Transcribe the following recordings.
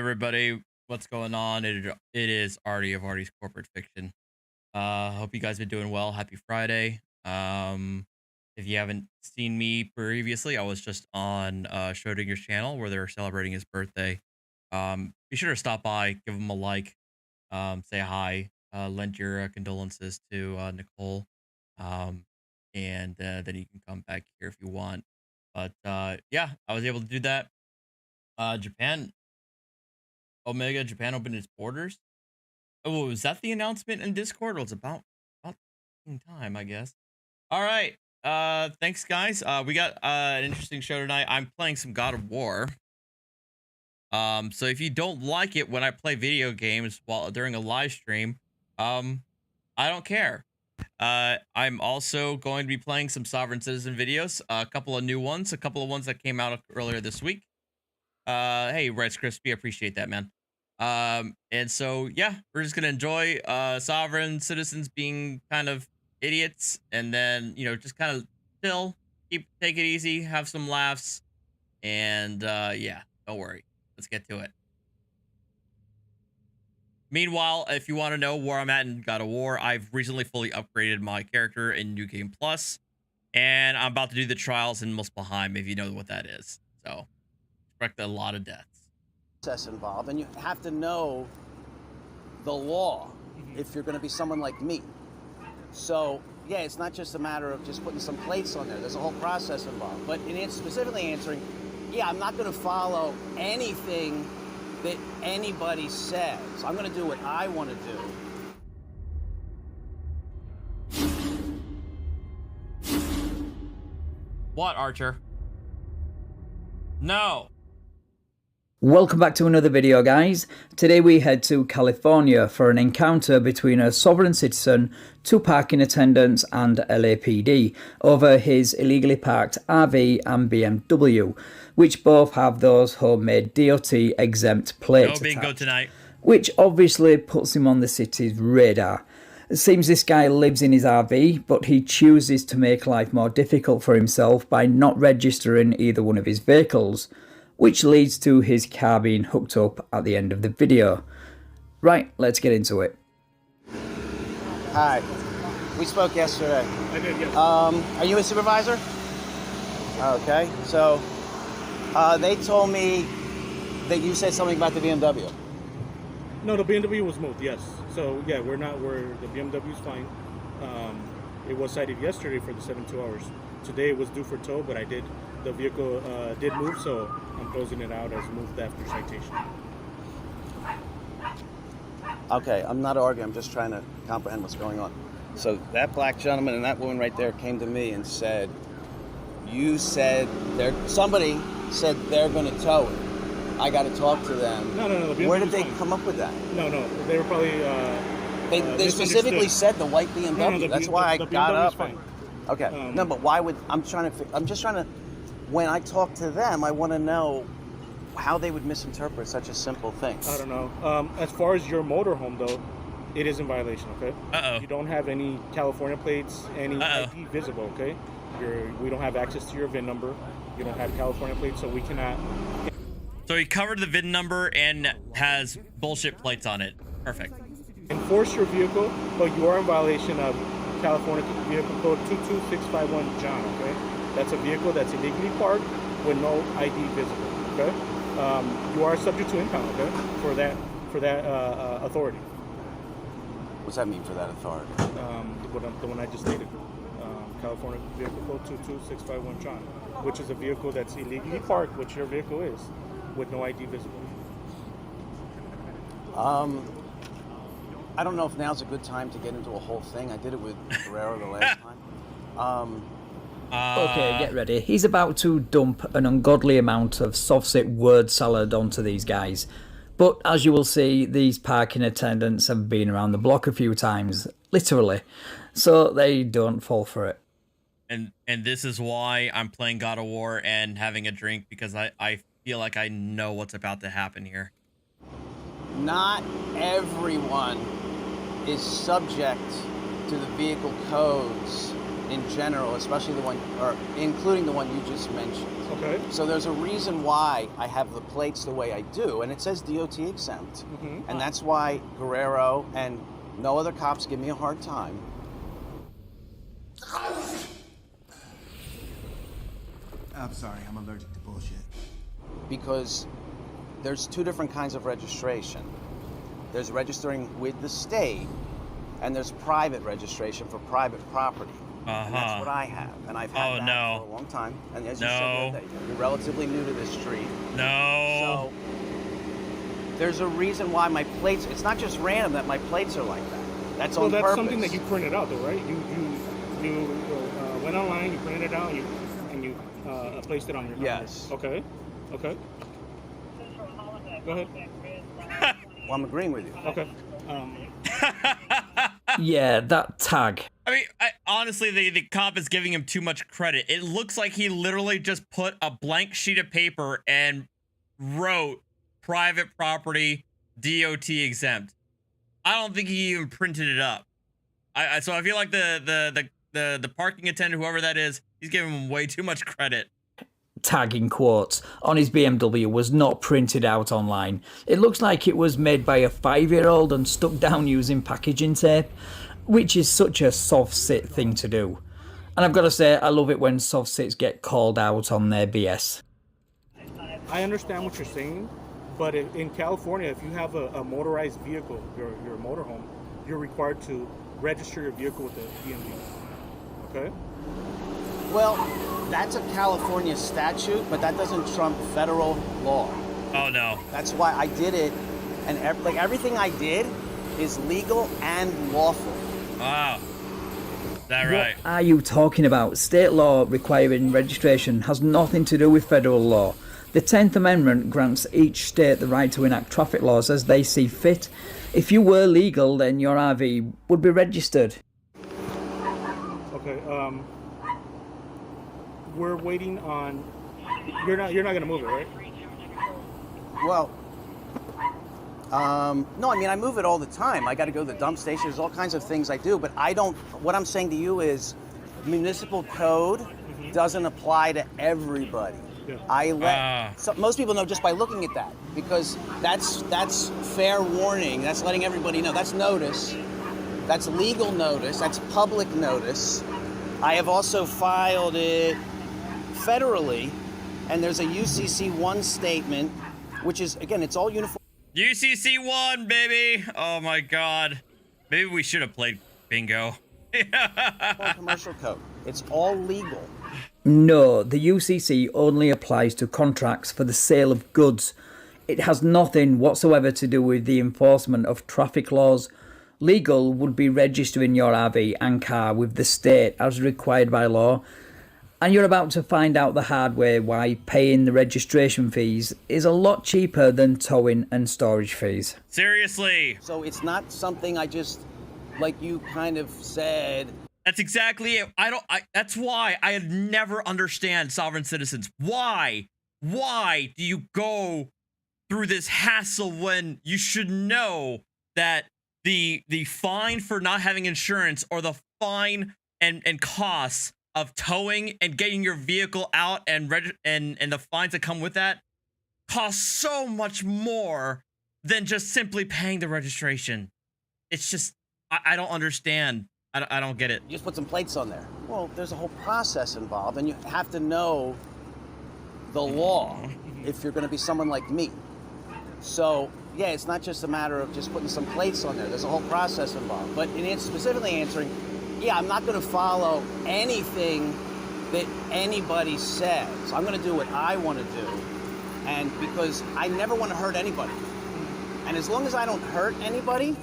everybody, what's going on? It is Artie of Artie's Corporate Fiction. Hope you guys been doing well. Happy Friday. If you haven't seen me previously, I was just on Schrodinger's channel where they were celebrating his birthday. Be sure to stop by, give him a like, say hi, lend your condolences to Nicole, um, and then you can come back here if you want. But yeah, I was able to do that. Japan Japan opened its borders. Oh, was that the announcement in Discord? Well, it's about time, I guess. All right. Thanks, guys. We got an interesting show tonight. I'm playing some God of War. So if you don't like it when I play video games during a live stream, I don't care. I'm also going to be playing some Sovereign Citizen videos, a couple of new ones, a couple of ones that came out earlier this week. Hey, Rice Crispy, appreciate that, man. And so yeah, we're just gonna enjoy Sovereign Citizens being kind of idiots, and then just kind of chill, take it easy, have some laughs, and yeah, don't worry, let's get to it. Meanwhile, if you want to know where I'm at in God of War, I've recently fully upgraded my character in New Game Plus, and I'm about to do the trials in Muspelheim, if you know what that is. So expect a lot of deaths Involved, and you have to know the law if you're going to be someone like me. So yeah, it's not just a matter of just putting some plates on there. There's a whole process involved. But in specifically answering, yeah, I'm not going to follow anything that anybody says. I'm going to do what I want to do. What, Archer? No. Welcome back to another video, guys. Today we head to California for an encounter between a sovereign citizen, two parking attendants and LAPD over his illegally parked RV and BMW, which both have those homemade DOT exempt plates attached, tonight. which obviously puts him on the city's radar. It seems this guy lives in his RV, but he chooses to make life more difficult for himself by not registering either one of his vehicles, which leads to his car being hooked up at the end of the video. Right, let's get into it. Hi. We spoke yesterday. I did, yes. Are you a supervisor? Okay. So they told me that you said something about the BMW. No, the BMW was moved, yes. So yeah, the BMW's fine. It was cited yesterday for the 72 hours. Today it was due for tow, but the vehicle did move, so I'm closing it out as moved after citation. Okay, I'm not arguing, I'm just trying to comprehend what's going on. So that black gentleman and that woman right there came to me and said, somebody said they're going to tow it. I got to talk to them. No. Where did they come up with that? No, they were probably... They specifically said the white BMW. No, that's why I got up. Fine. Okay, no, but why would... I'm just trying to... When I talk to them, I want to know how they would misinterpret such a simple thing. I don't know. As far as your motorhome, though, it is in violation, okay? Uh-oh. You don't have any California plates, any ID visible, okay? We don't have access to your VIN number. You don't have California plates, so we cannot... So he covered the VIN number and has bullshit plates on it. Perfect. Enforce your vehicle, but you are in violation of California Vehicle Code 22651 John, okay? That's a vehicle that's illegally parked with no ID visible, okay? You are subject to impound, okay? For that authority. What's that mean for that authority? The one I just stated. California Vehicle Code 22651 John, which is a vehicle that's illegally parked, which your vehicle is, with no ID visible. I don't know if now's a good time to get into a whole thing. I did it with Guerrero the last time. Okay, get ready. He's about to dump an ungodly amount of soft-sit word salad onto these guys. But as you will see, these parking attendants have been around the block a few times, literally, so they don't fall for it. And this is why I'm playing God of War and having a drink, because I feel like I know what's about to happen here. Not everyone is subject to the vehicle codes in general, especially the one, or including the one you just mentioned. Okay. So there's a reason why I have the plates the way I do, and it says DOT exempt. And that's why Guerrero and no other cops give me a hard time. I'm sorry, I'm allergic to bullshit. Because there's two different kinds of registration. There's registering with the state, and there's private registration for private property. And that's what I have, and I've had that for a long time. And as you said, you're relatively new to this street. So there's a reason why my plates, it's not just random that my plates are like that. That's on purpose. Well, that's something that you printed out, though, right? You went online, you printed it out, and you placed it on your Yes. Okay. Okay. Go ahead. Well, I'm agreeing with you. Okay. Yeah, that tag. I mean, honestly, the cop is giving him too much credit. It looks like he literally just put a blank sheet of paper and wrote private property DOT exempt. I don't think he even printed it up. So I feel like the parking attendant, whoever that is, he's giving him way too much credit. Tag in quotes on his BMW was not printed out online. It looks like it was made by a 5-year-old and stuck down using packaging tape, which is such a soft sit thing to do. And I've got to say, I love it when soft sits get called out on their BS. I understand what you're saying, but in California, if you have a motorized vehicle, your motorhome, you're required to register your vehicle with the DMV. Okay? Well, that's a California statute, but that doesn't trump federal law. Oh no. That's why I did it, and everything I did is legal and lawful. Wow. Is that right? What are you talking about? State law requiring registration has nothing to do with federal law. The 10th Amendment grants each state the right to enact traffic laws as they see fit. If you were legal, then your RV would be registered. Okay. We're waiting on. You're not gonna move it, right? Well, no, I mean, I move it all the time. I got to go to the dump station. There's all kinds of things I do, but I don't. What I'm saying to you is, municipal code doesn't apply to everybody. Yeah. I let most people know just by looking at that, because that's fair warning. That's letting everybody know. That's notice. That's legal notice. That's public notice. I have also filed it federally, and there's a UCC1 statement, which is, again, it's all uniform. UCC1, baby. Oh my God. Maybe we should have played bingo. Commercial code. It's all legal. No, the UCC only applies to contracts for the sale of goods. It has nothing whatsoever to do with the enforcement of traffic laws. Legal would be registering your RV and car with the state as required by law. And you're about to find out the hard way why paying the registration fees is a lot cheaper than towing and storage fees. Seriously. So it's not something I just, like you kind of said. That's exactly it. That's why I never understand sovereign citizens. Why do you go through this hassle when you should know that the fine for not having insurance, or the fine and costs of towing and getting your vehicle out and the fines that come with that cost so much more than just simply paying the registration? It's just, I don't understand. I don't get it. You just put some plates on there. Well, there's a whole process involved, and you have to know the law if you're going to be someone like me. So, yeah, it's not just a matter of just putting some plates on there. There's a whole process involved. But in specifically answering, yeah, I'm not going to follow anything that anybody says. I'm going to do what I want to do, and because I never want to hurt anybody. And as long as I don't hurt anybody,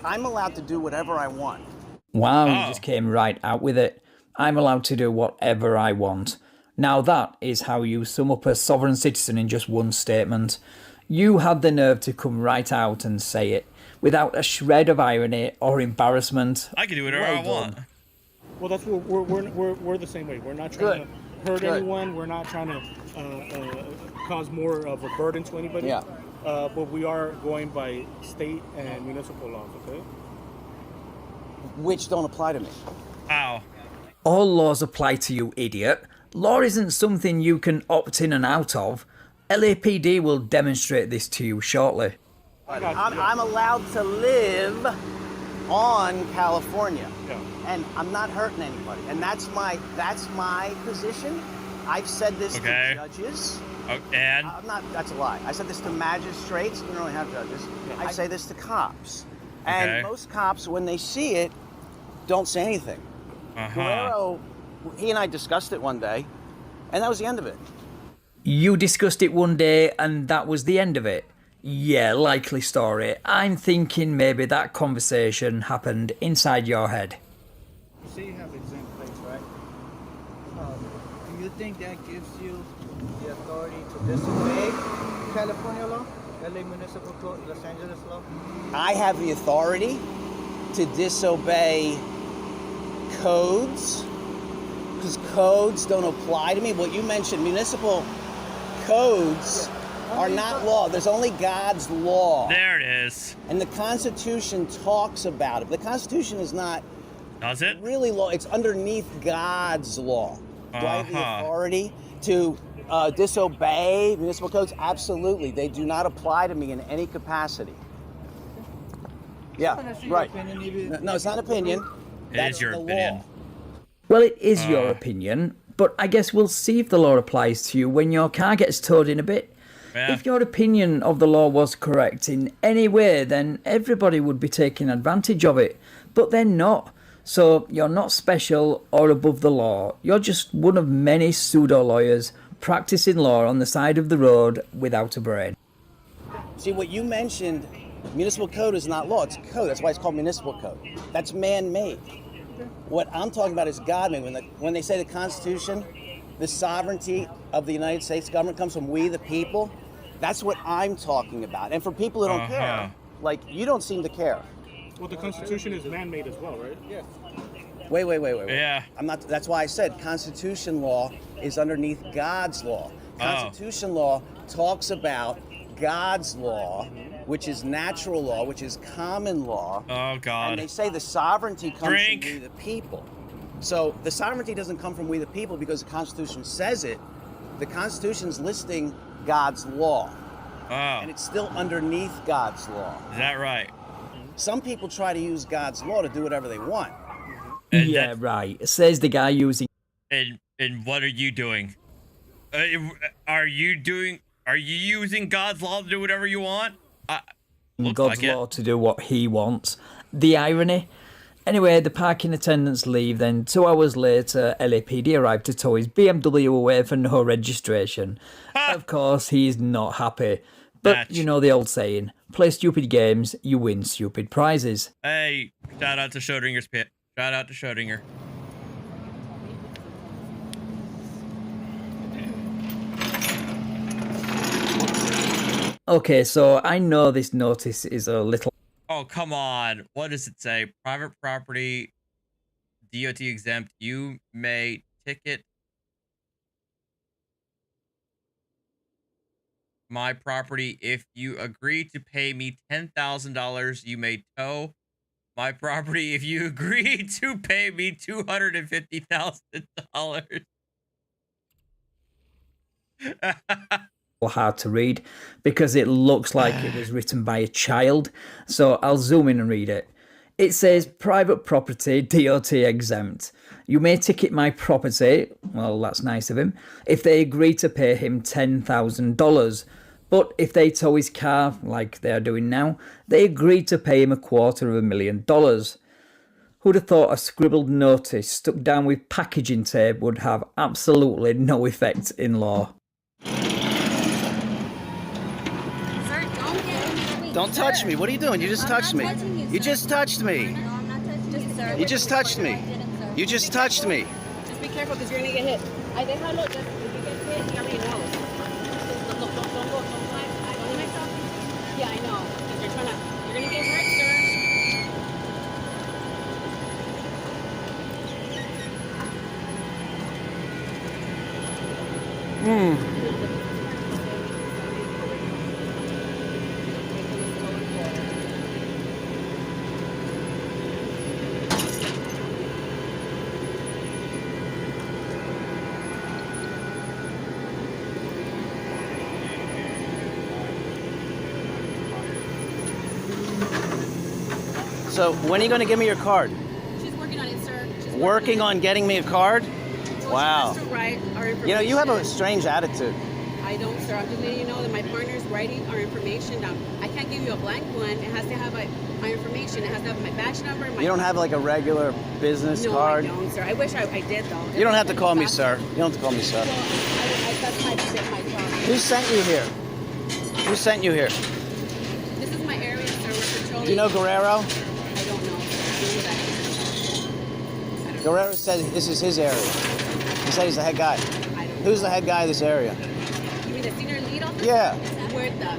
I'm allowed to do whatever I want. Wow, you just came right out with it. I'm allowed to do whatever I want. Now that is how you sum up a sovereign citizen in just one statement. You had the nerve to come right out and say it, without a shred of irony or embarrassment. I can do whatever I want. Well, that's what we're the same way. We're not trying to hurt anyone. We're not trying to cause more of a burden to anybody. Yeah. But we are going by state and municipal laws, okay? Which don't apply to me. How? All laws apply to you, idiot. Law isn't something you can opt in and out of. LAPD will demonstrate this to you shortly. I'm allowed to live on California, Yeah. and I'm not hurting anybody, and that's my position. I've said this Okay. to judges. Oh, and I'm not. That's a lie. I said this to magistrates. We don't really have judges. Yeah. I say this to cops, and Okay. most cops, when they see it, don't say anything. Guerrero, he and I discussed it one day, and that was the end of it. You discussed it one day and that was the end of it? Yeah, likely story. I'm thinking maybe that conversation happened inside your head. You say you have exempt plates, right? Do you think that gives you the authority to disobey California law, LA Municipal Code, Los Angeles law? I have the authority to disobey codes because codes don't apply to me. What you mentioned, municipal codes are not law. There's only God's law. there it is. And the Constitution talks about it. The Constitution is not Does it? really law. It's underneath God's law. Do I have the Uh-huh. authority to disobey municipal codes? Absolutely. They do not apply to me in any capacity. Yeah, That's your right. opinion, even- No, it's not opinion. It That's is your the opinion. law. Well, it is your opinion, but I guess we'll see if the law applies to you when your car gets towed in a bit. Yeah. If your opinion of the law was correct in any way, then everybody would be taking advantage of it. But they're not. So you're not special or above the law. You're just one of many pseudo-lawyers practicing law on the side of the road without a brain. See, what you mentioned, municipal code is not law. It's code. That's why it's called municipal code. That's man-made. What I'm talking about is God-made. When they say the Constitution, the sovereignty of the United States government comes from we, the people, that's what I'm talking about. And for people who don't care, like you don't seem to care. Well, the Constitution is man-made as well, right? Yes. Wait. Yeah. I'm not. That's why I said Constitution law is underneath God's law. Constitution law talks about God's law, which is natural law, which is common law. Oh And God. they say the sovereignty comes Drink. from we the people. So the sovereignty doesn't come from we the people because the Constitution says it. The Constitution's listing God's law, Oh, and it's still underneath God's law. is that right? Some people try to use God's law to do whatever they want. And Yeah, that- right. Says the guy using And what are you doing? Are you using God's law to do whatever you want? Looks God's like it. law to do what he wants. The irony. Anyway, the parking attendants leave, then 2 hours later, LAPD arrive to tow his BMW away for no registration. Of course, he's not happy. But Match. you know the old saying, play stupid games, you win stupid prizes. Hey, shout out to Schrodinger's pit. Shout out to Schrodinger. Okay, so I know this notice is a little Oh, come on. What does it say? Private property, DOT exempt. You may ticket my property if you agree to pay me $10,000. You may tow my property if you agree to pay me $250,000. hard to read because it looks like it was written by a child. So I'll zoom in and read it. It says private property DOT exempt. You may ticket my property, well that's nice of him, if they agree to pay him $10,000. But if they tow his car, like they're doing now, they agree to pay him $250,000. Who'd have thought a scribbled notice stuck down with packaging tape would have absolutely no effect in law? Sir, don't get in me. Don't touch me. What are you doing? You just touched me. You just touched me. No, I'm not touching you, sir. You just touched me. You just touched me. Just be careful because you're gonna get hit. I déjalo, just if you get hit, he already knows. Don't go, don't go, don't fly. I don't need myself. Yeah, I know. Because you're gonna get hurt, sir. So when are you going to give me your card? She's working on it, sir. She's Working on getting me a card? Well, Wow. She has to write our information. You know, you have a strange attitude. I don't, sir. I'm just letting you know that my partner's writing our information down. I can't give you a blank one. It has to have my information. It has to have my badge number. You don't have like a regular business card? No, I don't, sir. I wish I did, though. You don't have to call me sir. You don't have to call me sir. Well, that's my job. Who sent you here? Who sent you here? This is my area, sir. We're patrolling. Do you know Guerrero? I don't know. Guerrero said this is his area. He said he's the head guy. Who's the head guy of this area? You mean the senior lead officer? Yeah. Where the...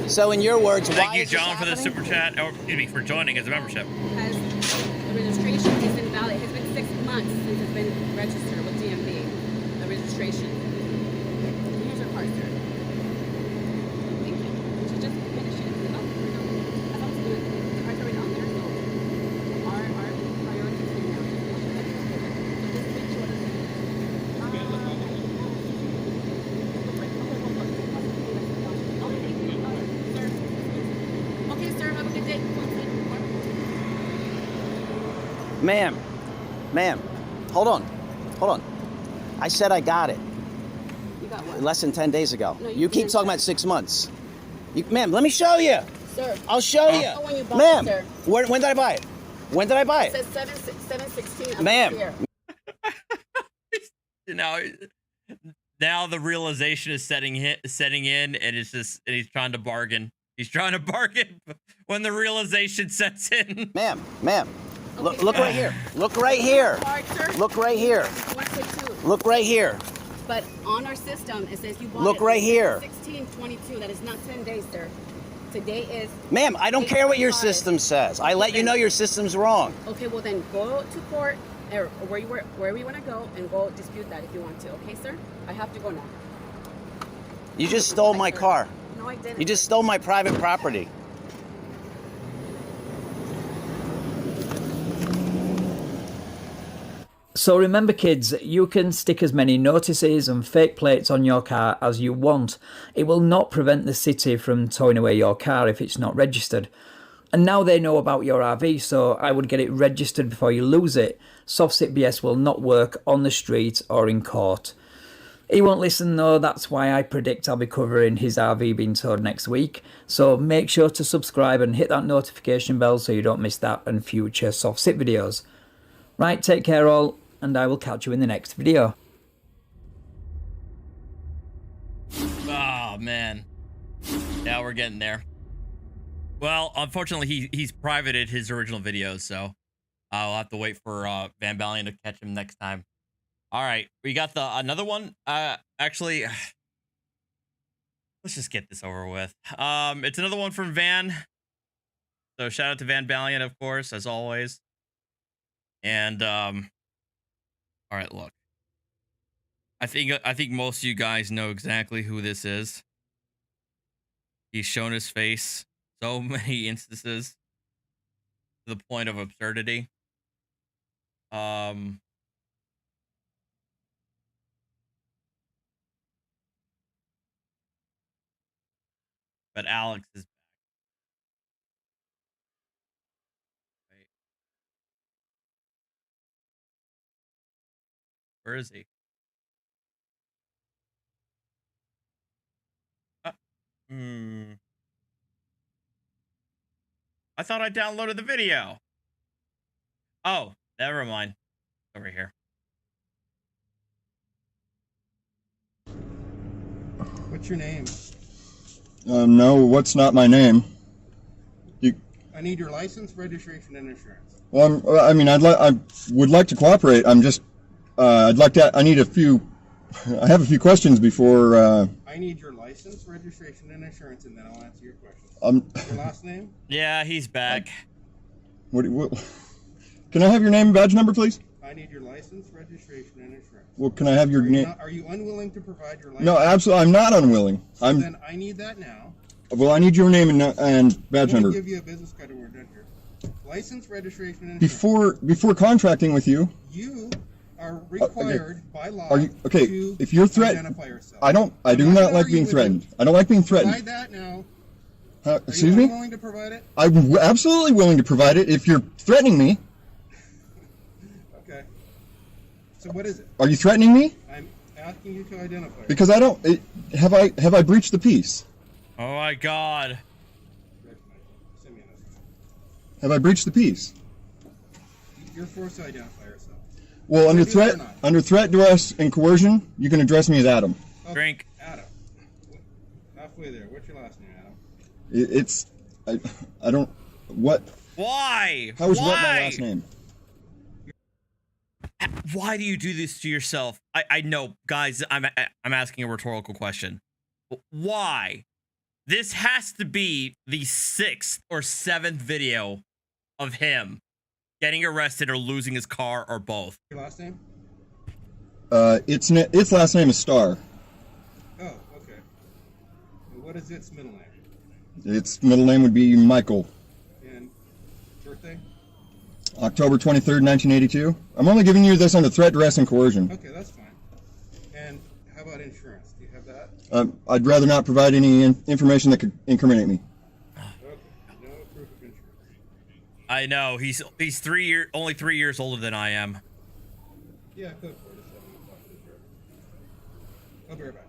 So in your words, thank why you, is this John, for the happening? super chat, or excuse me, for joining as a membership. Because the registration is invalid. It's been 6 months since it's been registered with DMV. The registration. Here's your card, sir. Thank you. She just finished it. Oh, we're done. I thought it was good. The card's already on there, so our priority is now. Just make sure that okay, sir. Have a good day. Ma'am, hold on. I said I got it You got what? less than 10 days ago. No, you keep didn't. talking about 6 months. Ma'am, let me show you. Sir. I'll show I you. know when you bought Ma'am, it, sir. when did I buy it? When did I buy It it? says 7/16. Ma'am. Now the realization is setting in, and he's trying to bargain. He's trying to bargain when the realization sets in. Ma'am, Okay, look sir. right here. Look right here. Card, sir. Look right here. You want to say two. Look right here. But on our system, it says you bought Look it right here. 16/22. That is not 10 days, sir. Today is... Ma'am, I don't care what your 8/5. system says. I let you know your system's wrong. Okay, well then go to court or wherever you want to go and go dispute that if you want to. Okay, sir? I have to go now. You just stole my car. No, I didn't. You just stole my private property. So remember kids, you can stick as many notices and fake plates on your car as you want. It will not prevent the city from towing away your car if it's not registered. And now they know about your RV, so I would get it registered before you lose it. Soft BS will not work on the street or in court. He won't listen though, that's why I predict I'll be covering his RV being towed next week. So make sure to subscribe and hit that notification bell so you don't miss that and future Soft Sit videos. Right, take care all, and I will catch you in the next video. Oh man, yeah, we're getting there. Well, unfortunately, he's privated his original videos, so I'll have to wait for Van Balian to catch him next time. All right, we got another one. Actually, let's just get this over with. It's another one from Van. So shout out to Van Balian, of course, as always. And all right, look. I think most of you guys know exactly who this is. He's shown his face so many instances to the point of absurdity. But Alex is back. Wait. Where is he? I thought I downloaded the video. Oh, never mind. Over here. What's your name? No, what's not my name? I need your license, registration, and insurance. Well, I mean, I would like to cooperate. I'm just, I have a few questions before. I need your license, registration, and insurance, and then I'll answer your questions. Your last name? Yeah, he's back. What, can I have your name and badge number, please? I need your license, registration, and insurance. Well, can I have your name? Are you unwilling to provide your license? No, absolutely, I'm not unwilling. Then I need that now. Well, I need your name and badge I'm number. going to give you a business card when we're done here. License, registration, and insurance. Before contracting with you. You are required by law Are you okay? to If you're identify yourself. I do not like being threatened. I don't like being threatened. Provide that now. Excuse Are you me? willing to provide it? I'm absolutely willing to provide it if you're threatening me. Okay. So what is it? Are you threatening me? I'm asking you to identify it. Because I don't. Have I breached the peace? Oh my God. Have I breached the peace? You're forced to identify yourself. Well, under threat, duress, and coercion, you can address me as Adam. Okay. Drink. Adam. Halfway there. What's your last name, Adam? It's I don't what. Why? How is Why? what my last name? Why do you do this to yourself? I know, guys. I'm asking a rhetorical question. Why? This has to be the 6th or 7th video of him getting arrested or losing his car or both. Your last name? Its last name is Star. Oh, okay. And what is its middle name? Its middle name would be Michael. And birthday? October 23rd, 1982. I'm only giving you this under threat, duress, and coercion. Okay, that's fine. And how about insurance? Do you have that? I'd rather not provide any information that could incriminate me. Okay. No proof of insurance. I know he's only 3 years older than I am. Yeah, go for it. I'll be right back.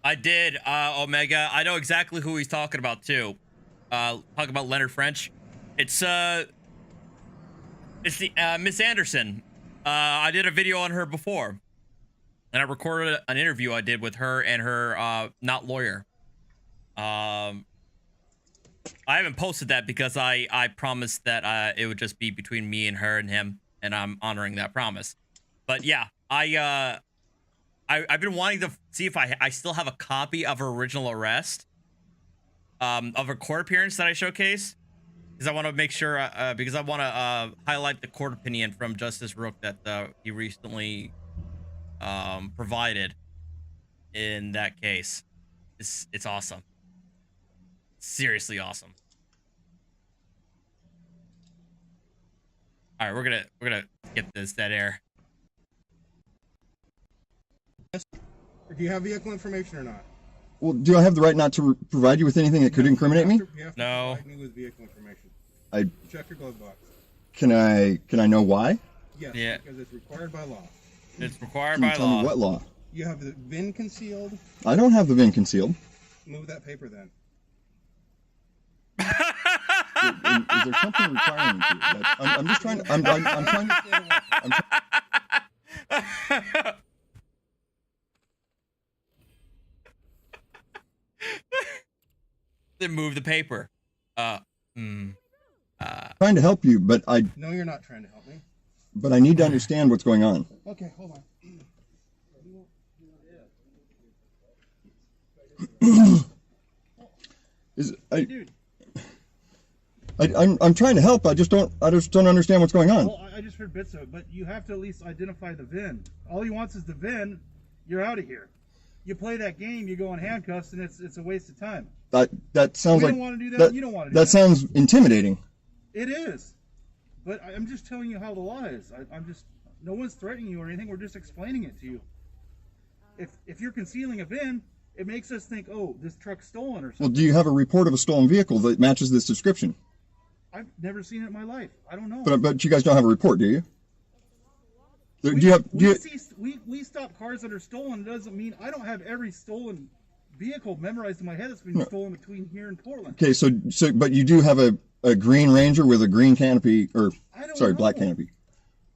I did, Omega. I know exactly who he's talking about too. Talking about Leonard French. It's the Miss Anderson. I did a video on her before, and I recorded an interview I did with her and her not lawyer. I haven't posted that because I promised that it would just be between me and her and him, and I'm honoring that promise. But yeah, I've been wanting to see if I still have a copy of her original arrest, of her court appearance that I showcased, because I want to make sure, because I want to highlight the court opinion from Justice Rook that he recently provided in that case. It's awesome. Seriously awesome. All right, we're gonna get this dead air. Do you have vehicle information or not? Well, do I have the right not to provide you with anything that could incriminate me? You have to No. provide me with vehicle information. I Check your glove box. can I know why? Yes, Yeah. because it's required by law. It's required Can you by tell law. me what law? You have the VIN concealed. I don't have the VIN concealed. Move that paper then. Is there something requiring me to? I'm just trying to. I'm trying to. Then move the paper. Trying to help you, but No, you're not trying to help me. I need to understand what's going on. Okay, hold on. I'm trying to help. I just don't understand what's going on. Well, I just heard bits of it, but you have to at least identify the VIN. All he wants is the VIN. You're out of here. You play that game, you go in handcuffs, and it's a waste of time. That sounds We like don't want to do that. You don't want to do that. that sounds intimidating. It is, but I'm just telling you how the law is. No one's threatening you or anything. We're just explaining it to you. If you're concealing a VIN, it makes us think, oh, this truck's stolen or something. Well, do you have a report of a stolen vehicle that matches this description? I've never seen it in my life. I don't know. But you guys don't have a report, do you? We stop cars that are stolen. It doesn't mean I don't have every stolen vehicle memorized in my head that's been stolen between here and Portland. Okay, so but you do have a green Ranger with a green canopy, or sorry, know. black canopy.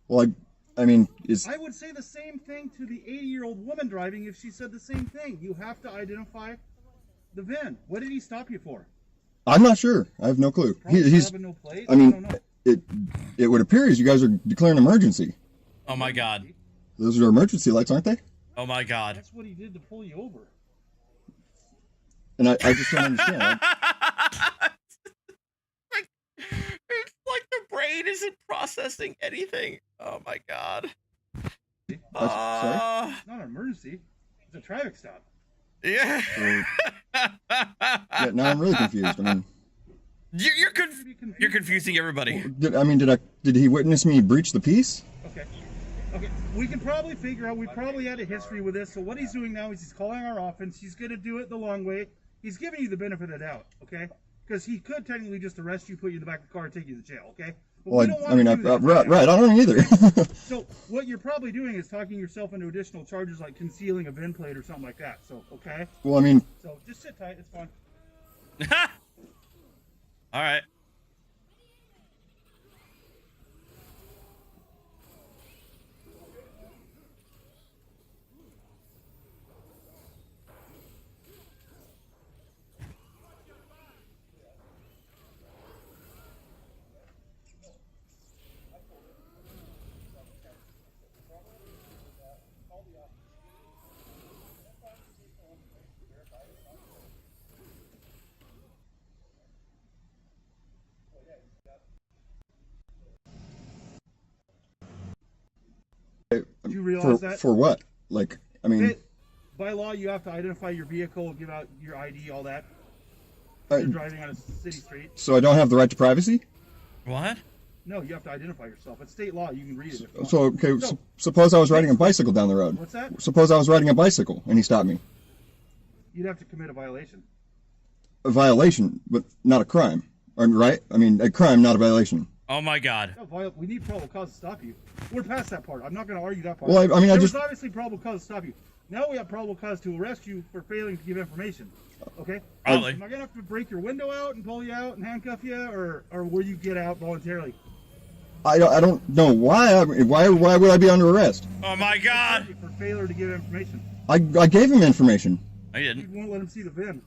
Well, I mean, I would say the same thing to the 80-year-old woman driving if she said the same thing. You have to identify the VIN. What did he stop you for? I'm not sure. I have no clue. He's. No plate? I mean, it would appear as you guys are declaring emergency. Oh my God. Those are emergency lights, aren't they? Oh my God. That's what he did to pull you over. And I just don't understand. It's like the brain isn't processing anything. Oh my God. Sorry? It's not an emergency. It's a traffic stop. Yeah. Yeah, now I'm really confused. I mean, you're confusing everybody. Did he witness me breach the peace? Okay, we can probably figure out, we probably had a history with this, so what he's doing now is he's calling our offense, he's going to do it the long way, he's giving you the benefit of the doubt, okay? Because he could technically just arrest you, put you in the back of the car, and take you to jail, okay? But Well, right, I don't either. So, what you're probably doing is talking yourself into additional charges like concealing a VIN plate or something like that, so, okay? Well, I mean... So, just sit tight, it's fine. Alright. Do you realize that? For what? Like, I mean... By law, you have to identify your vehicle, give out your ID, all that. You're driving on a city street. So I don't have the right to privacy? What? No, you have to identify yourself. It's state law. You can read it. So, okay, suppose I was riding a bicycle down the road. What's that? Suppose I was riding a bicycle and he stopped me. You'd have to commit a violation. A violation, but not a crime. Right? I mean, a crime, not a violation. Oh my God. No, we need probable cause to stop you. We're past that part. I'm not going to argue that part. Well, I mean, there was obviously probable cause to stop you. Now we have probable cause to arrest you for failing to give information. Okay? Probably. Am I going to have to break your window out and pull you out and handcuff you, or will you get out voluntarily? I don't know why. Why would I be under arrest? Oh my God. For failure to give information. I gave him information. I didn't. You won't let him see the VIN.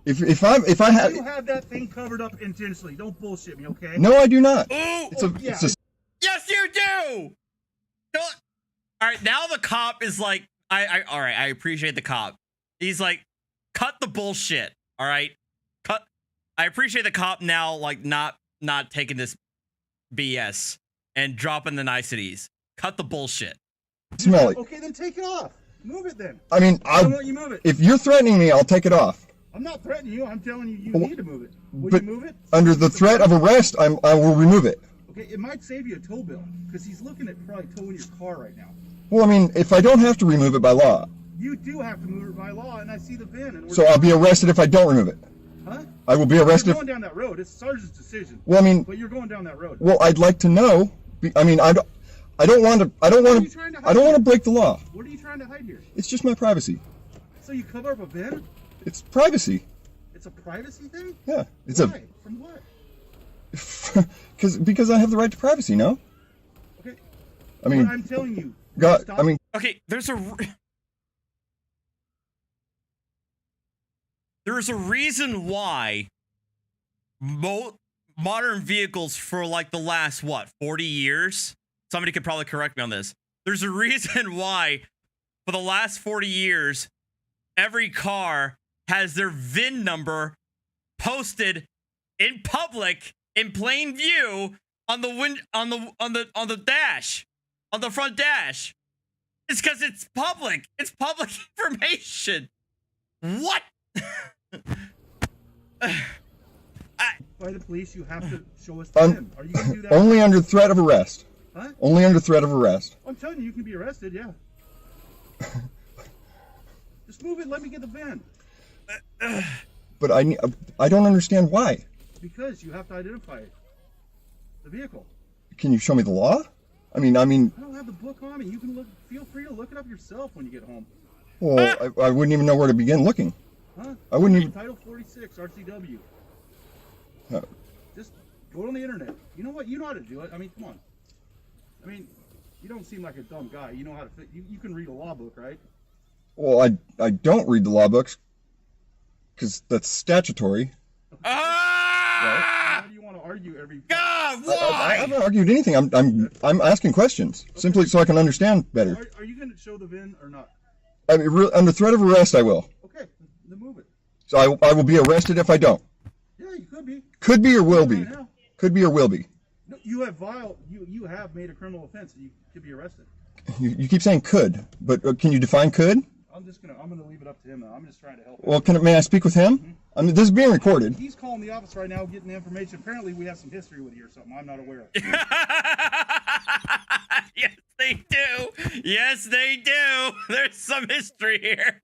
If I have You have that thing covered up intentionally. Don't bullshit me, okay? No, I do not. Ooh. It's a Yes, you do. Don't. All right, now the cop is like, all right, I appreciate the cop. He's like, cut the bullshit. All right, cut. I appreciate the cop now, like not taking this BS and dropping the niceties. Cut the bullshit. Smelly. Okay, then take it off. Move it then. I mean, I don't want you move it. If you're threatening me, I'll take it off. I'm not threatening you. I'm telling you, you need to move it. Will But you move it? under the threat of arrest, I will remove it. Okay, it might save you a tow bill because he's looking at probably towing your car right now. Well, I mean, if I don't have to remove it by law, You do have to move it by law, and I see the VIN. And so I'll be arrested if I don't remove it. Huh? I will be arrested. You're going down that road. It's the sergeant's decision. Well, I mean, But you're going down that road. well, I'd like to know. I mean, I don't want to break the law. What are you trying to hide here? It's just my privacy. So you cover up a VIN? It's privacy. It's a privacy thing? Yeah, it's Why? From what? because I have the right to privacy. No. Okay. I mean, But I'm telling you. God. Stop. I mean, Okay, there's a reason why modern vehicles for like the last 40 years. Somebody could probably correct me on this. There's a reason why for the last 40 years every car has their VIN number posted in public in plain view on the dash, on the front dash. It's because it's public. It's public information. What? By the police, you have to show us the VIN. Are you going to do that? only under threat of arrest. Huh? Only under threat of arrest. I'm telling you, you can be arrested, yeah. Just move it, let me get the VIN. But I don't understand why. Because you have to identify it. The vehicle. Can you show me the law? I mean. I don't have the book on me. You can look. Feel free to look it up yourself when you get home. Well, I wouldn't even know where to begin looking. Huh? I wouldn't even. Title 46 RCW. Huh. Just go on the internet. You know what? You know how to do it. I mean, come on. I mean, you don't seem like a dumb guy. You know how to. You can read a law book, right? Well, I don't read the law books because that's statutory. Ah! Why do you want to argue every? God, I why? haven't argued anything. I'm asking questions simply so I can understand better. Are you going to show the VIN or not? I mean, under threat of arrest, I will. Okay, then move it. So I will be arrested if I don't. Yeah, you could be. Could be or will be. Right now. Could be or will be. No, you have you have made a criminal offense and you could be arrested. You keep saying could, but can you define could? I'm gonna leave it up to him now. I'm just trying to help him. Well, may I speak with him? Mm-hmm. I mean, this is being recorded. He's calling the office right now, getting the information. Apparently, we have some history with you or something I'm not aware of. Yes, they do. Yes, they do. There's some history here.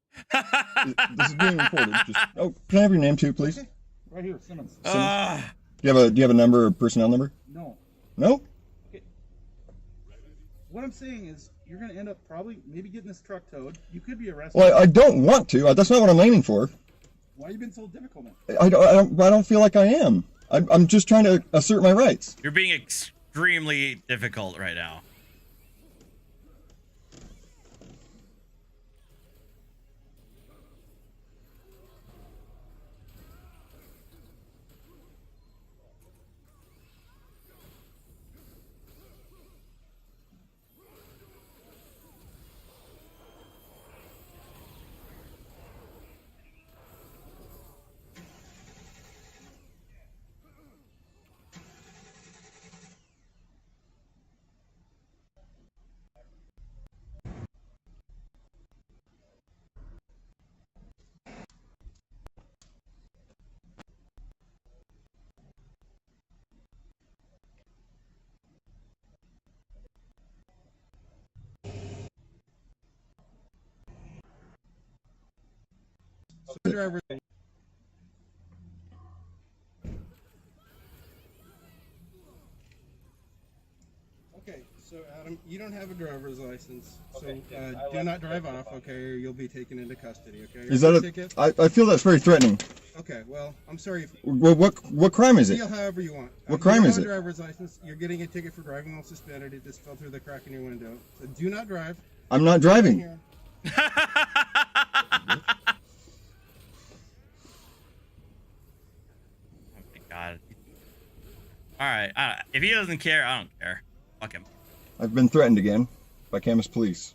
This is being recorded. Can I have your name too, please? Okay. Right here, Simmons. Do you have a number or personnel number? No. No? Okay. What I'm saying is, you're going to end up maybe getting this truck towed. You could be arrested. Well, I don't want to. That's not what I'm aiming for. Why have you been so difficult, man? I don't feel like I am. I'm just trying to assert my rights. You're being extremely difficult right now. Driver. Okay, so Adam, you don't have a driver's license, so do not drive off, okay, or you'll be taken into custody, okay? Is that ticket? I feel that's very threatening. Okay, well, I'm sorry. What crime is it? Feel however you want. What crime is it? You don't have a driver's license. You're getting a ticket for driving while suspended. It just fell through the crack in your window. So do not drive. I'm not driving. God. All right. If he doesn't care, I don't care. Fuck him. I've been threatened again by Camas police.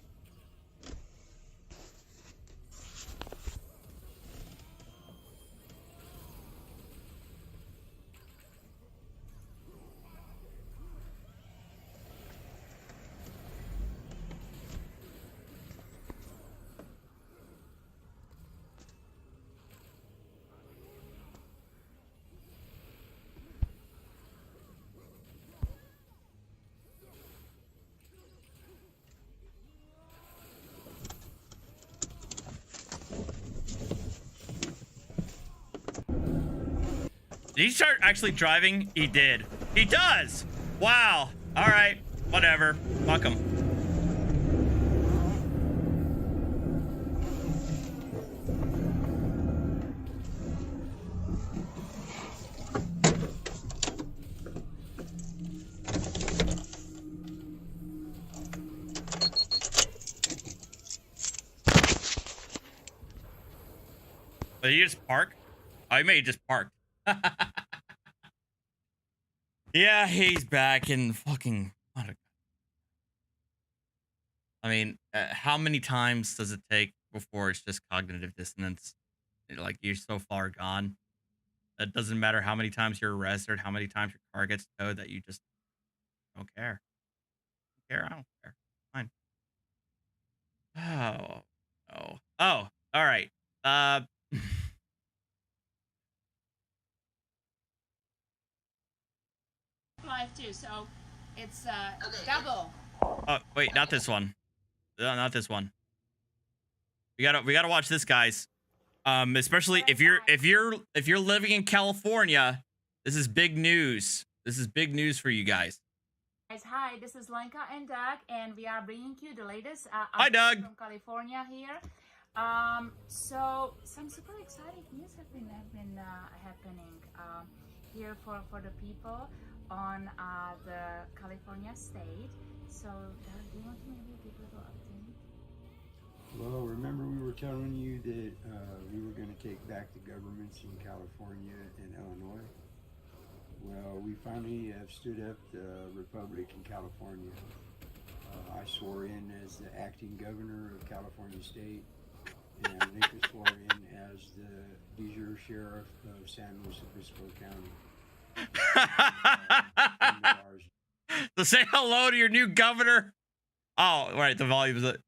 Did he start actually driving? He did. He does! Wow. Alright. Whatever. Fuck him. Did he just park? Oh, he may have just parked. Yeah, he's back in fucking... I mean, how many times does it take before it's just cognitive dissonance? Like, you're so far gone. It doesn't matter how many times you're arrested, how many times your car gets towed, that you just don't care. I don't care. Fine. Oh. Oh. Oh. All right. Live too, so it's double. Oh wait, not this one. No, not this one. We gotta watch this, guys. Especially if you're living in California, this is big news. This is big news for you guys. Guys, hi, this is Lenka and Doug, and we are bringing you the latest hi, Doug. From California here. So some super exciting news have been happening here for the people on the California state. So, Doug, do you want to maybe give a little update? Well, remember we were telling you that we were going to take back the governments in California and Illinois? Well, we finally have stood up the Republic in California. I swore in as the acting governor of California State, and Lincoln swore in as the de jure sheriff of San Luis Obispo County. So say hello to your new governor. Oh, right, the volume is it.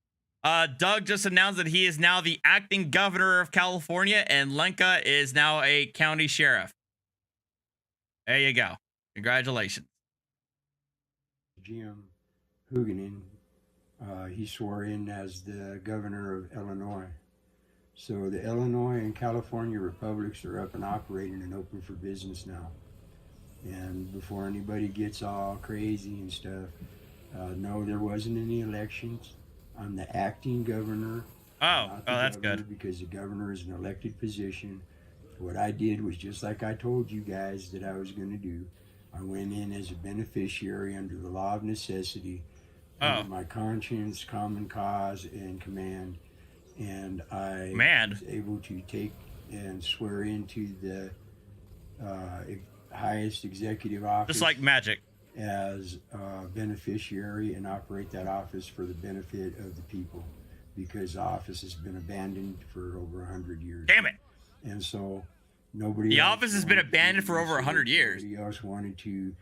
Doug just announced that he is now the acting governor of California, and Lenka is now a county sheriff. There you go. Congratulations. Jim Huguenin, he swore in as the governor of Illinois. So the Illinois and California republics are up and operating and open for business now. And before anybody gets all crazy and stuff, no, there wasn't any elections. I'm the acting governor. Oh, that's good. Because the governor is an elected position. What I did was just like I told you guys that I was going to do. I went in as a beneficiary under the law of necessity, under my conscience, common cause, and command. And I was able to take and swear into the highest executive office. Just like magic. As a beneficiary and operate that office for the benefit of the people, because the office has been abandoned for over 100 years. Damn it. And so nobody. The office has been abandoned for over 100 years. Nobody else wanted to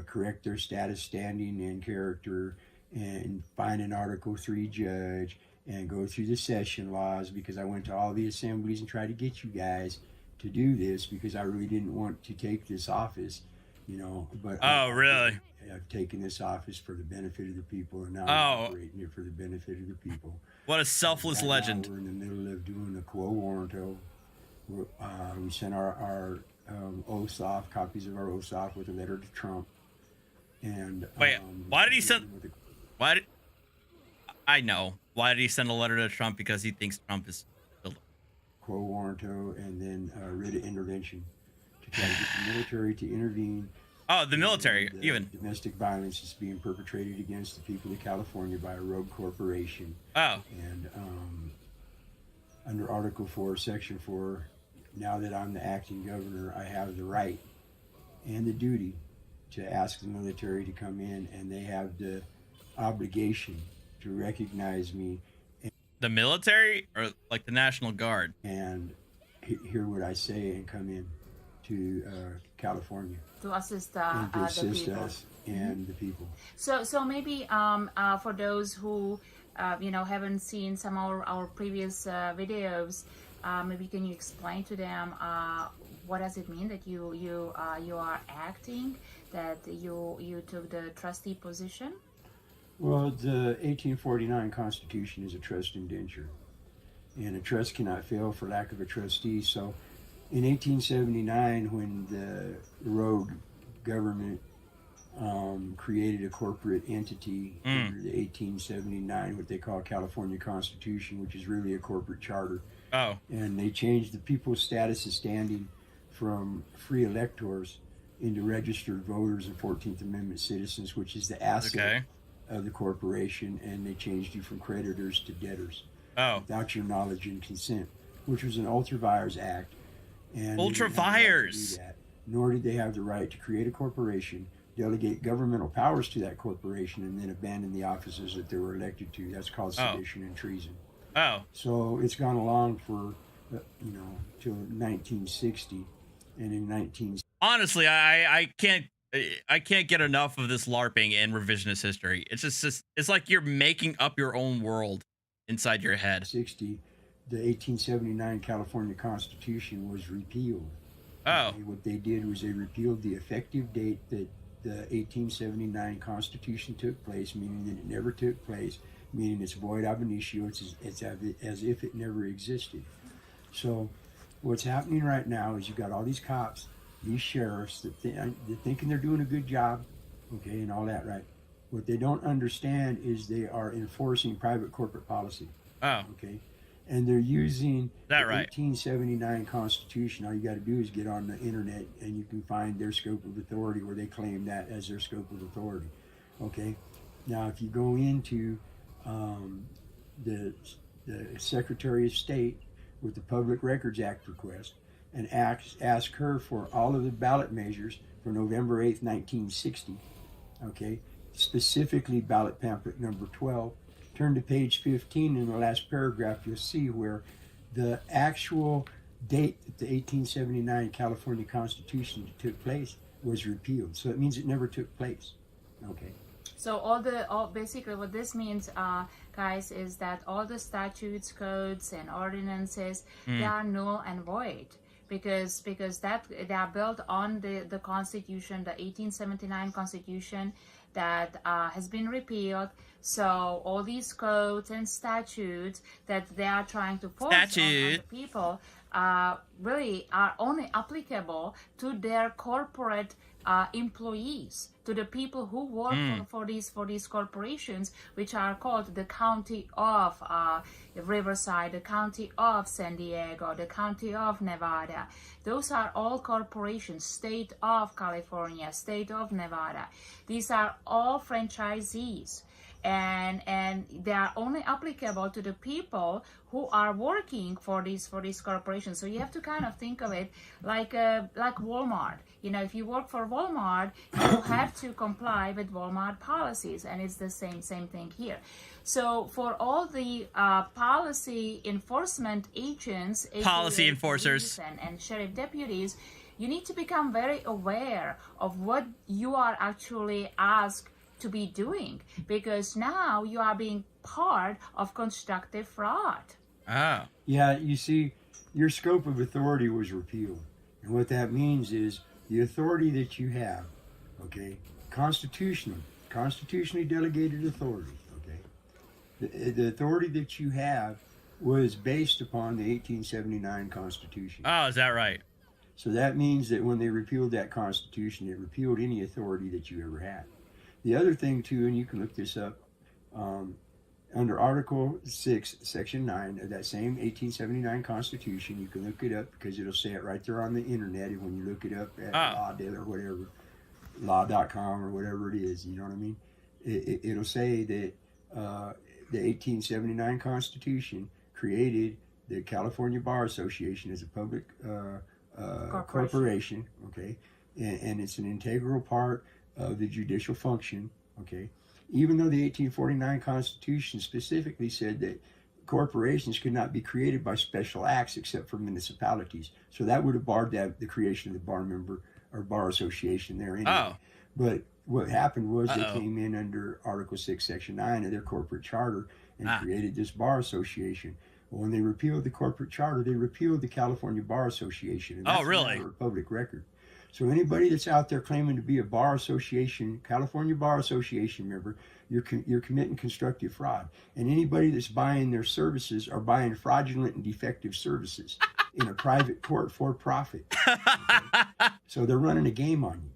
correct their status, standing, and character, and find an Article 3 judge and go through the session laws, because I went to all the assemblies and tried to get you guys to do this, because I really didn't want to take this office, you know. But really? I've taken this office for the benefit of the people, and now I'm operating it for the benefit of the people. What a selfless legend. We're in the middle of doing a quo warranto. We sent our oaths off, copies of our oaths off with a letter to Trump. And wait, why did he send? I know. Why did he send a letter to Trump? Because he thinks Trump is quo warranto, and then writ of intervention to try to get the military to intervene. Oh, the military, even. Domestic violence is being perpetrated against the people of California by a rogue corporation. Oh. And under Article 4, Section 4, now that I'm the acting governor, I have the right and the duty to ask the military to come in, and they have the obligation to recognize me. The military or like the National Guard? And hear what I say and come in to California. To assist, and to assist the people. us and the people. So maybe for those who haven't seen some of our previous videos, maybe can you explain to them what does it mean that you are acting, that you took the trustee position? Well, the 1849 Constitution is a trust indenture, and a trust cannot fail for lack of a trustee. So in 1879, when the rogue government created a corporate entity under the 1879, what they call California Constitution, which is really a corporate charter. Oh. And they changed the people's status of standing from free electors into registered voters and 14th Amendment citizens, which is the asset of the corporation, and they changed you from creditors to debtors without your knowledge and consent, which was an ultra vires act. And ultra vires. Nor did they have the right to create a corporation, delegate governmental powers to that corporation, and then abandon the offices that they were elected to. That's called sedition and treason. So it's gone along for till 1960, and in 1960. Honestly, I can't get enough of this LARPing and revisionist history. It's just it's like you're making up your own world inside your head. 60, the 1879 California Constitution was repealed. What they did was they repealed the effective date that the 1879 Constitution took place, meaning that it never took place, meaning it's void ab initio. It's as if it never existed. So what's happening right now is you've got all these cops, these sheriffs that they're thinking they're doing a good job, and all that, right? What they don't understand is they are enforcing private corporate policy. And they're using the 1879 Constitution. All you got to do is get on the internet, and you can find their scope of authority, where they claim that as their scope of authority. Now, if you go into the the Secretary of State with the Public Records Act request and ask her for all of the ballot measures for November 8th, 1960, okay? Specifically ballot pamphlet number 12. Turn to page 15 in the last paragraph, you'll see where the actual date that the 1879 California Constitution took place was repealed. So it means it never took place, okay? So basically what this means, guys, is that all the statutes, codes, and ordinances, they are null and void because that they are built on the Constitution, the 1879 Constitution that has been repealed. So all these codes and statutes that they are trying to force on the people really are only applicable to their corporate employees, to the people who work for these corporations, which are called the County of Riverside, the County of San Diego, the County of Nevada. Those are all corporations, State of California, State of Nevada. These are all franchisees. And they are only applicable to the people who are working for these corporations. So you have to kind of think of it like Walmart. You know, if you work for Walmart, you have to comply with Walmart policies, and it's the same thing here. So for all the policy enforcement agents, policy enforcers, and sheriff deputies, you need to become very aware of what you are actually asked to be doing, because now you are being part of constructive fraud. Oh. Yeah, you see, your scope of authority was repealed. And what that means is the authority that you have, okay, constitutionally delegated authority, okay, the authority that you have was based upon the 1879 Constitution. Oh, is that right? So that means that when they repealed that Constitution, it repealed any authority that you ever had. The other thing, too, and you can look this up, under Article 6, Section 9 of that same 1879 Constitution, you can look it up because it'll say it right there on the internet when you look it up at Lawdale or whatever, law.com or whatever it is, you know what I mean? It'll say that the 1879 Constitution created the California Bar Association as a public corporation, okay? And it's an integral part of the judicial function, okay? Even though the 1849 Constitution specifically said that corporations could not be created by special acts except for municipalities. So that would have barred the creation of the bar member or bar association there anyway. Oh. But what happened was they came in under Article 6, Section 9 of their corporate charter and created this bar association. Well, when they repealed the corporate charter, they repealed the California Bar Association. And that's really? a public record. So anybody that's out there claiming to be a bar association, California Bar Association member, you're committing constructive fraud. And anybody that's buying their services are buying fraudulent and defective services in a private court for profit. Okay? So they're running a game on you.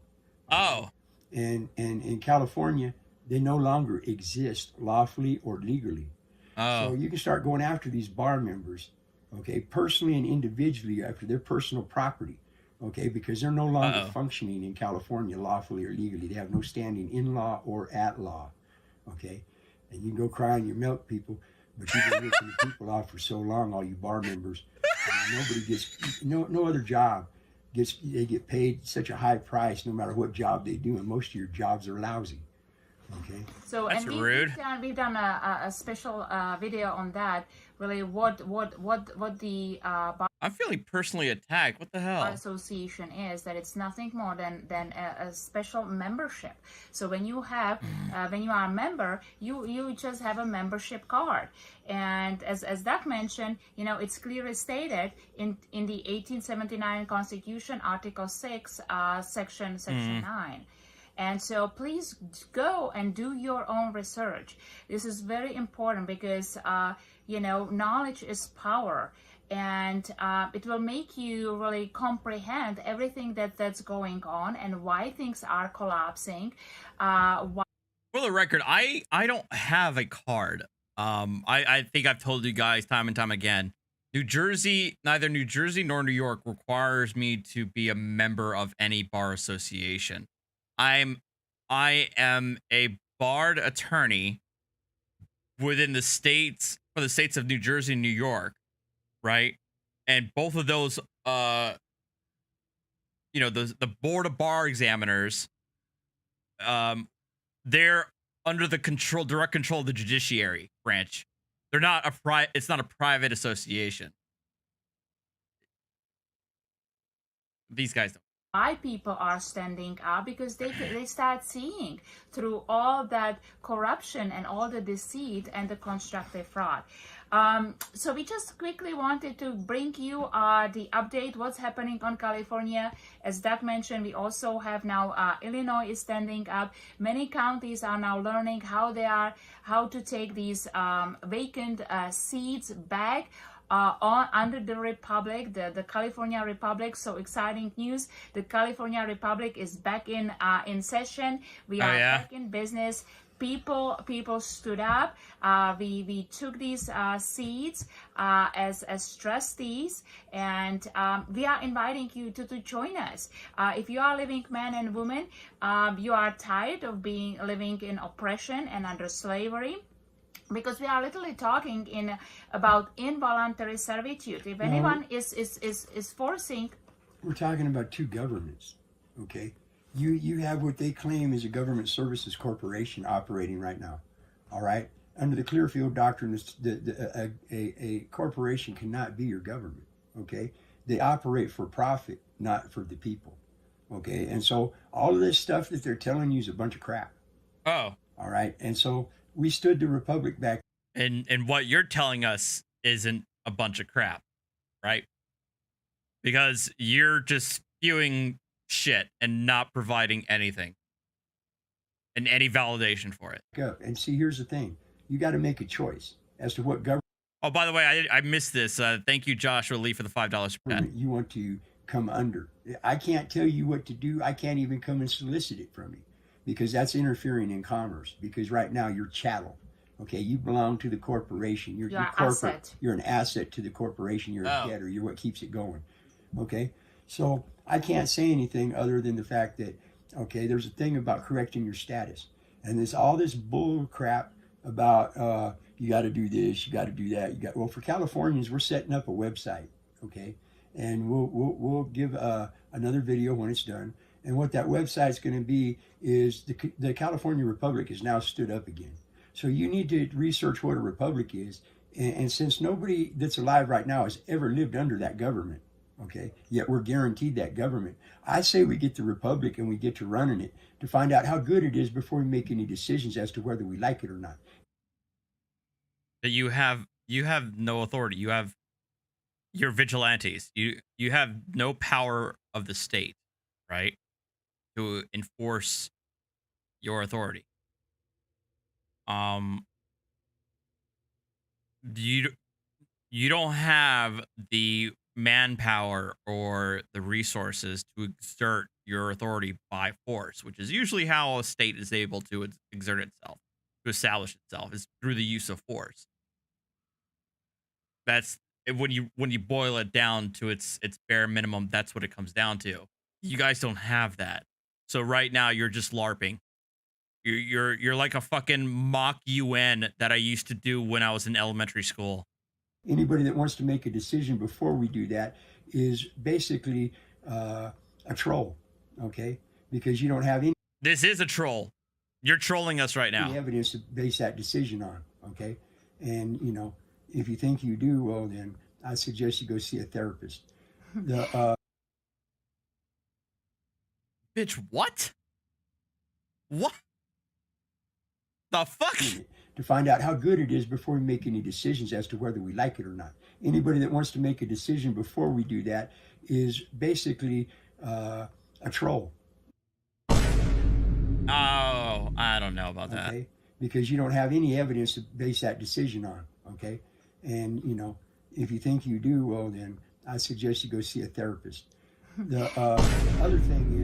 Oh. And in California, they no longer exist lawfully or legally. Oh. So you can start going after these bar members, okay, personally and individually after their personal property. Okay, because they're no longer functioning in California lawfully or legally. They have no standing in law or at law. Okay, and you can go cry on your milk, people, but you've been ripping the people off for so long, all you bar members. Nobody gets no other job they get paid such a high price no matter what job they do, and most of your jobs are lousy. Okay. So that's and rude. We've done a special video on that. Really, what the I'm feeling personally attacked. What the hell? Association is that it's nothing more than a special membership. So when you have when you are a member, you just have a membership card. And as Doug mentioned, you know, it's clearly stated in the 1879 Constitution, Article 6, Section 9. And so please go and do your own research. This is very important because, you know, knowledge is power. And it will make you really comprehend everything that's going on and why things are collapsing. For the record, I don't have a card. I think I've told you guys time and time again. Neither New Jersey nor New York requires me to be a member of any bar association. I am a barred attorney within the states for the states of New Jersey and New York, right? And both of those, the board of bar examiners, they're under the direct control of the judiciary branch. They're not it's not a private association. These guys don't. Why people are standing up, because they start seeing through all that corruption and all the deceit and the constructive fraud. So we just quickly wanted to bring you the update, what's happening on California. As Doug mentioned, we also have now Illinois is standing up. Many counties are now learning how to take these vacant seats back under the Republic, the California Republic. So exciting news. The California Republic is back in session. We are back in business. People stood up. We took these seats as trustees, and we are inviting you to join us. If you are living men and women, you are tired of living in oppression and under slavery, because we are literally talking about involuntary servitude. If anyone is forcing, we're talking about two governments, okay? You have what they claim is a government services corporation operating right now, all right? Under the Clearfield Doctrine, a corporation cannot be your government, okay? They operate for profit, not for the people, okay? And so all of this stuff that they're telling you is a bunch of crap. Oh. All right? And so we stood the Republic back. And what you're telling us isn't a bunch of crap, right? Because you're just spewing shit and not providing anything and any validation for it. And see, here's the thing. You got to make a choice as to what government. Oh, by the way, I missed this. Thank you, Joshua Lee, for the $5 super chat. You want to come under. I can't tell you what to do. I can't even come and solicit it from you, because that's interfering in commerce. Because right now you're chattel. Okay, you belong to the corporation. You're corporate. Asset. You're an asset to the corporation. You're a debtor. You're what keeps it going. Okay, so I can't say anything other than the fact that, okay, there's a thing about correcting your status, and there's all this bull crap about you got to do this, you got to do that. Well, for Californians, we're setting up a website, okay, and we'll give another video when it's done. And what that website's going to be is the California Republic is now stood up again. So you need to research what a republic is. And since nobody that's alive right now has ever lived under that government, okay, yet we're guaranteed that government, I say we get the republic and we get to running it to find out how good it is before we make any decisions as to whether we like it or not. That you have no authority. You're vigilantes. You have no power of the state, right, to enforce your authority. You don't have the manpower or the resources to exert your authority by force, which is usually how a state is able to exert itself, to establish itself, is through the use of force. That's when you boil it down to its bare minimum. That's what it comes down to. You guys don't have that. So right now you're just LARPing. You're like a fucking mock UN that I used to do when I was in elementary school. Anybody that wants to make a decision before we do that is basically a troll, okay? Because you don't have any. This is a troll. You're trolling us right now. Evidence to base that decision on, okay? And if you think you do, well, then I suggest you go see a therapist. Bitch, what? What? The fuck? To find out how good it is before we make any decisions as to whether we like it or not. Anybody that wants to make a decision before we do that is basically a troll. Oh, I don't know about that. Okay? Because you don't have any evidence to base that decision on, okay? And, if you think you do, well, then I suggest you go see a therapist. The other thing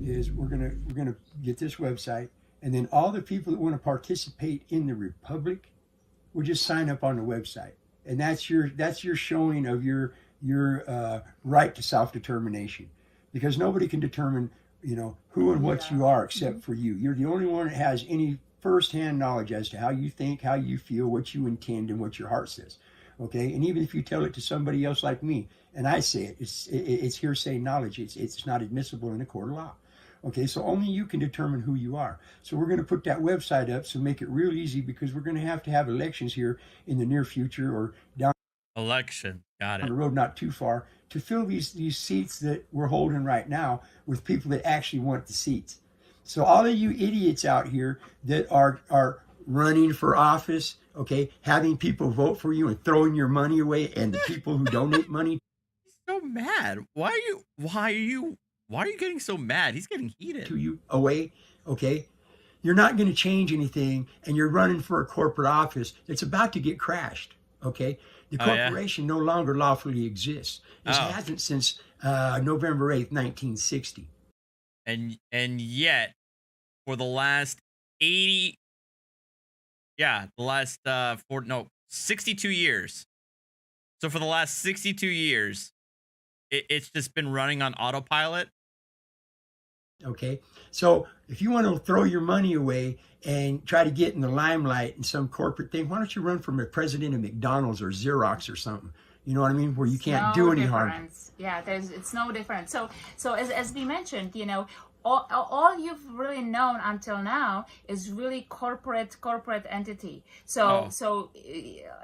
is we're gonna get this website, and then all the people that want to participate in the Republic will just sign up on the website, and that's your showing of your right to self-determination, because nobody can determine who and what you are except for you. You're the only one that has any firsthand knowledge as to how you think, how you feel, what you intend, and what your heart says. Okay, and even if you tell it to somebody else like me, and I say it, it's hearsay knowledge. It's not admissible in a court of law. Okay, so only you can determine who you are. So we're going to put that website up, so make it real easy, because we're going to have elections here in the near future, or down got it, the road not too far, to fill these seats that we're holding right now with people that actually want the seats. So all of you idiots out here that are running for office, okay, having people vote for you and throwing your money away, and the people who donate money. He's so mad. Why are you getting so mad? He's getting heated. To you away, okay? You're not going to change anything, and you're running for a corporate office that's about to get crashed, okay? The corporation no longer lawfully exists. It hasn't since November 8th, 1960. And yet, for the last 62 years. So for the last 62 years, it's just been running on autopilot. Okay, so if you want to throw your money away and try to get in the limelight in some corporate thing, why don't you run for a president of McDonald's or Xerox or something? You know what I mean? Where you can't do any harm. Yeah, it's no different. So as we mentioned, you know, all you've really known until now is really corporate entity. So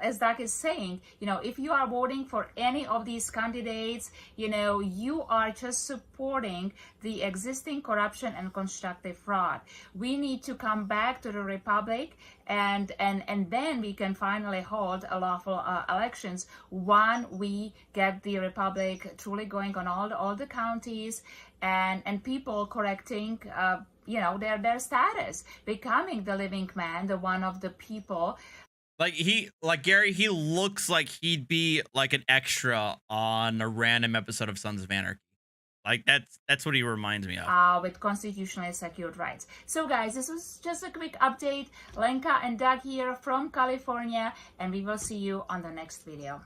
as Doug is saying, you know, if you are voting for any of these candidates, you know, you are just supporting the existing corruption and constructive fraud. We need to come back to the republic, and then we can finally hold a lawful elections when we get the republic truly going on all the counties, and people correcting you know, their status, becoming the living man, the one of the people. Like Gary, he looks like he'd be like an extra on a random episode of Sons of Anarchy. Like that's what he reminds me of. With constitutionally secured rights. So guys, this was just a quick update. Lenka and Doug here from California, and we will see you on the next video.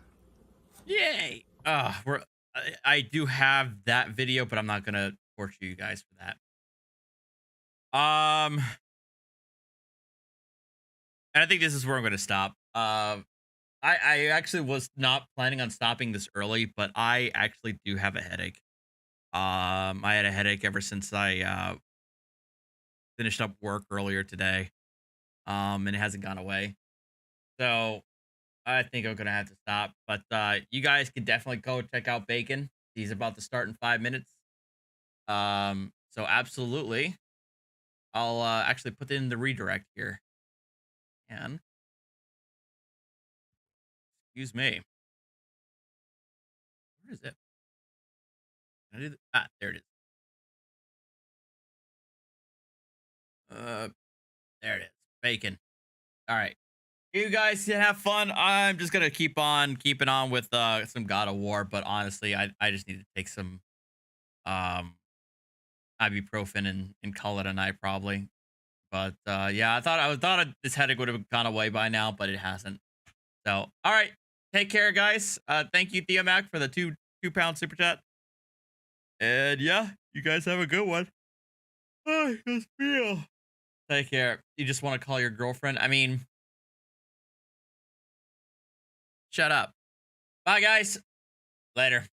Yay! I do have that video, but I'm not gonna torture you guys for that. And I think this is where I'm gonna stop. I actually was not planning on stopping this early, but I actually do have a headache. I had a headache ever since I finished up work earlier today. And it hasn't gone away. So I think I'm gonna have to stop. But you guys can definitely go check out Bacon. He's about to start in 5 minutes. So absolutely. I'll actually put in the redirect here. And excuse me. Where is it? Can I do there it is. There it is. Bacon. All right. You guys have fun. I'm just gonna keep on keeping on with some God of War, but honestly, I just need to take some ibuprofen and call it a night probably. But yeah, I thought this headache would have gone away by now, but it hasn't. So all right, take care, guys. Thank you, Thea Mac, for the £2 super chat. And yeah, you guys have a good one. Oh, just feel. Take care. You just want to call your girlfriend? I mean, shut up. Bye, guys. Later.